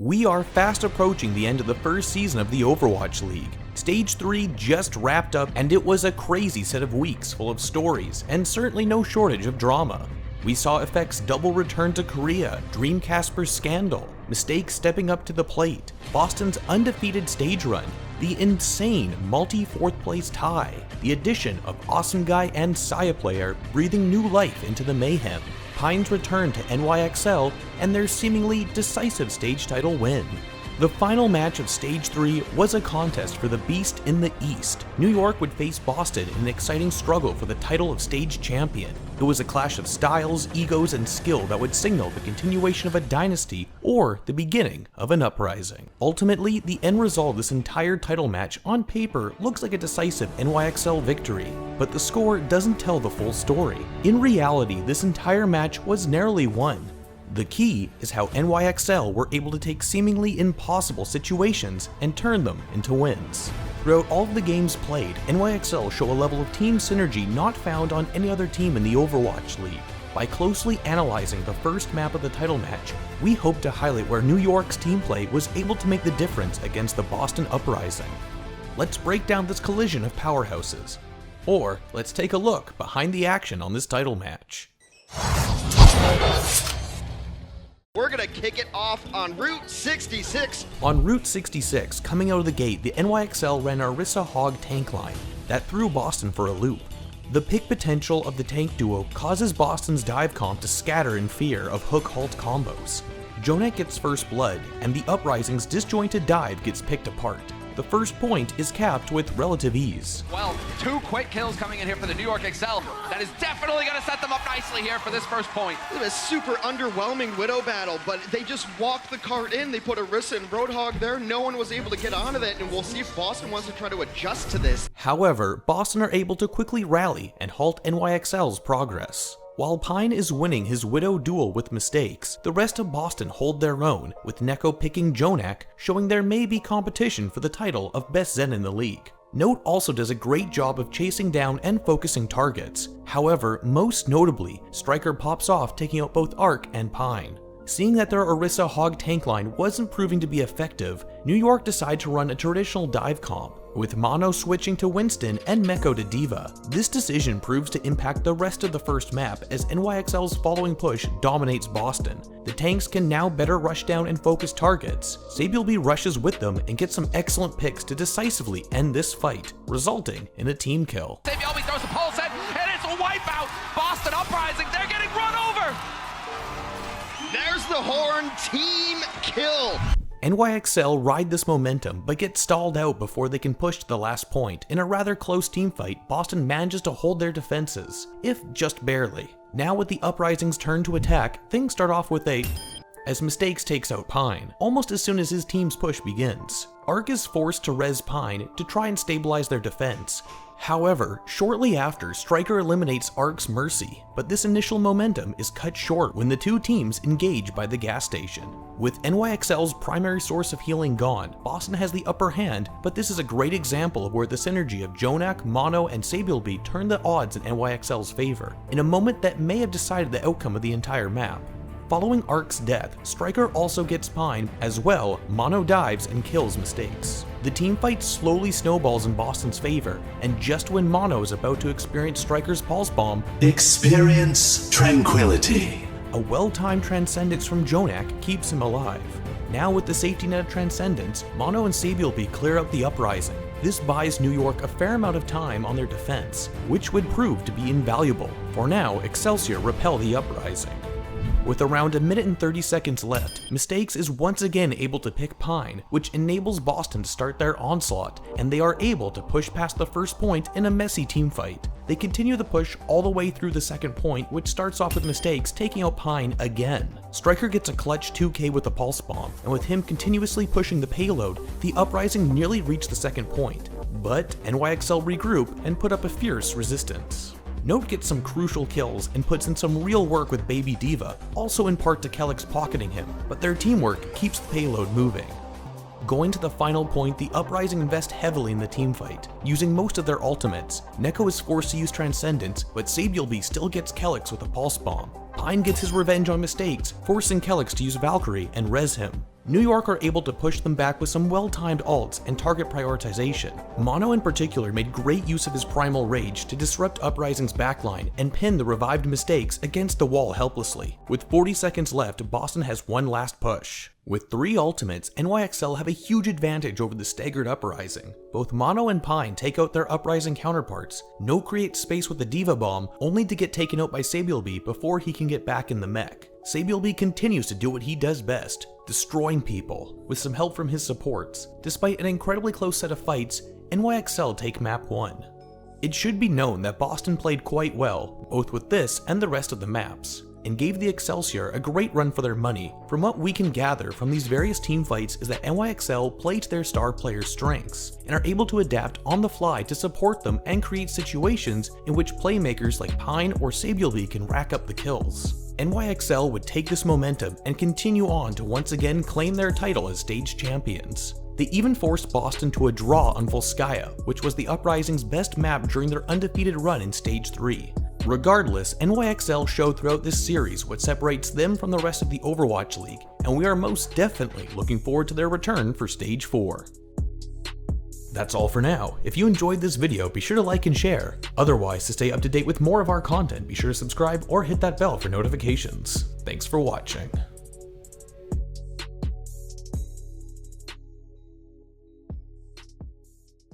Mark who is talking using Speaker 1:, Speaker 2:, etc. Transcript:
Speaker 1: We are fast approaching the end of the first season of the Overwatch League. Stage 3 just wrapped up and it was a crazy set of weeks full of stories and certainly no shortage of drama. We saw Effect's double return to Korea, Dreamcasper's scandal, Mistakes stepping up to the plate, Boston's undefeated stage run, the insane multi-4th place tie, the addition of Awesome Guy and Saebyeolbe breathing new life into the mayhem, Pine's return to NYXL, and their seemingly decisive stage title win. The final match of Stage 3 was a contest for the Beast in the East. New York would face Boston in an exciting struggle for the title of stage champion. It was a clash of styles, egos, and skill that would signal the continuation of a dynasty or the beginning of an uprising. Ultimately, the end result of this entire title match on paper looks like a decisive NYXL victory, but the score doesn't tell the full story. In reality, this entire match was narrowly won. The key is how NYXL were able to take seemingly impossible situations and turn them into wins. Throughout all of the games played, NYXL show a level of team synergy not found on any other team in the Overwatch League. By closely analyzing the first map of the title match, we hope to highlight where New York's team play was able to make the difference against the Boston Uprising. Let's break down this collision of powerhouses. Or, let's take a look behind the action on this title match.
Speaker 2: We're gonna kick it off on Route 66.
Speaker 1: On Route 66, coming out of the gate, the NYXL ran a Ryujehong tank line that threw Boston for a loop. The pick potential of the tank duo causes Boston's dive comp to scatter in fear of hook-halt combos. JjoNak gets first blood, and the Uprising's disjointed dive gets picked apart. The first point is capped with relative ease.
Speaker 3: Well, 2 quick kills coming in here for the NYXL. That is definitely going to set them up nicely here for this first point.
Speaker 2: It was a super underwhelming Widow battle, but they just walked the cart in. They put Orisa and Roadhog there. No one was able to get onto that, and we'll see if Boston wants to try to adjust to this.
Speaker 1: However, Boston are able to quickly rally and halt NYXL's progress. While Pine is winning his Widow duel with Mistakes, the rest of Boston hold their own, with Neko picking JjoNak, showing there may be competition for the title of Best Zen in the league. Note also does a great job of chasing down and focusing targets. However, most notably, Striker pops off taking out both Arc and Pine. Seeing that their Ryujehong tank line wasn't proving to be effective, New York decided to run a traditional dive comp, with Mono switching to Winston and Meko to Diva. This decision proves to impact the rest of the first map as NYXL's following push dominates Boston. The tanks can now better rush down and focus targets. Saebyeolbe rushes with them and gets some excellent picks to decisively end this fight, resulting in a team kill.
Speaker 3: Saebyeolbe throws the pulse in, and it's a wipeout. Boston Uprising, they're getting run over.
Speaker 2: There's the horn, team kill.
Speaker 1: NYXL ride this momentum but get stalled out before they can push to the last point. In a rather close teamfight, Boston manages to hold their defenses, if just barely. Now with the Uprising's turn to attack, things start off with as Mistakes takes out Pine, almost as soon as his team's push begins. Arc is forced to res Pine to try and stabilize their defense. However, shortly after, Striker eliminates Arc's Mercy, but this initial momentum is cut short when the two teams engage by the gas station. With NYXL's primary source of healing gone, Boston has the upper hand, but this is a great example of where the synergy of JjoNak, Mono, and Saebyeolbe turned the odds in NYXL's favor, in a moment that may have decided the outcome of the entire map. Following Arc's death, Striker also gets Pine. As well, Mono dives and kills Mistakes. The teamfight slowly snowballs in Boston's favor, and just when Mono is about to experience Striker's Pulse Bomb,
Speaker 4: experience tranquility.
Speaker 1: A well-timed Transcendence from JjoNak keeps him alive. Now with the safety net of Transcendence, Mono and Saebyeolbe clear out the Uprising. This buys New York a fair amount of time on their defense, which would prove to be invaluable. For now, Excelsior repel the Uprising. With around 1 minute and 30 seconds left, Mistakes is once again able to pick Pine, which enables Boston to start their onslaught, and they are able to push past the first point in a messy teamfight. They continue the push all the way through the second point, which starts off with Mistakes taking out Pine again. Striker gets a clutch 2k with a Pulse Bomb, and with him continuously pushing the payload, the Uprising nearly reach the second point. But NYXL regroup and put up a fierce resistance. Note gets some crucial kills and puts in some real work with Baby Diva, also in part to Kelix pocketing him, but their teamwork keeps the payload moving. Going to the final point, the Uprising invest heavily in the teamfight, using most of their ultimates. Neko is forced to use Transcendence, but Saebyeolbe still gets Kelix with a Pulse Bomb. Pine gets his revenge on Mistakes, forcing Kelix to use Valkyrie and res him. New York are able to push them back with some well-timed ults and target prioritization. Mono in particular made great use of his primal rage to disrupt Uprising's backline and pin the revived mistakes against the wall helplessly. With 40 seconds left, Boston has one last push. With 3 ultimates, NYXL have a huge advantage over the staggered Uprising. Both Mono and Pine take out their Uprising counterparts. No creates space with the Diva Bomb, only to get taken out by Saebyeolbe before he can get back in the mech. Saebyeolbe continues to do what he does best, destroying people, with some help from his supports. Despite an incredibly close set of fights, NYXL take map 1. It should be known that Boston played quite well, both with this and the rest of the maps, and gave the Excelsior a great run for their money. From what we can gather from these various team fights is that NYXL play to their star players' strengths, and are able to adapt on the fly to support them and create situations in which playmakers like Pine or Saebyeolbe can rack up the kills. NYXL would take this momentum and continue on to once again claim their title as stage champions. They even forced Boston to a draw on Volskaya, which was the Uprising's best map during their undefeated run in Stage 3. Regardless, NYXL showed throughout this series what separates them from the rest of the Overwatch League, and we are most definitely looking forward to their return for Stage 4. That's all for now. If you enjoyed this video, be sure to like and share. Otherwise, to stay up to date with more of our content, be sure to subscribe or hit that bell for notifications. Thanks for watching.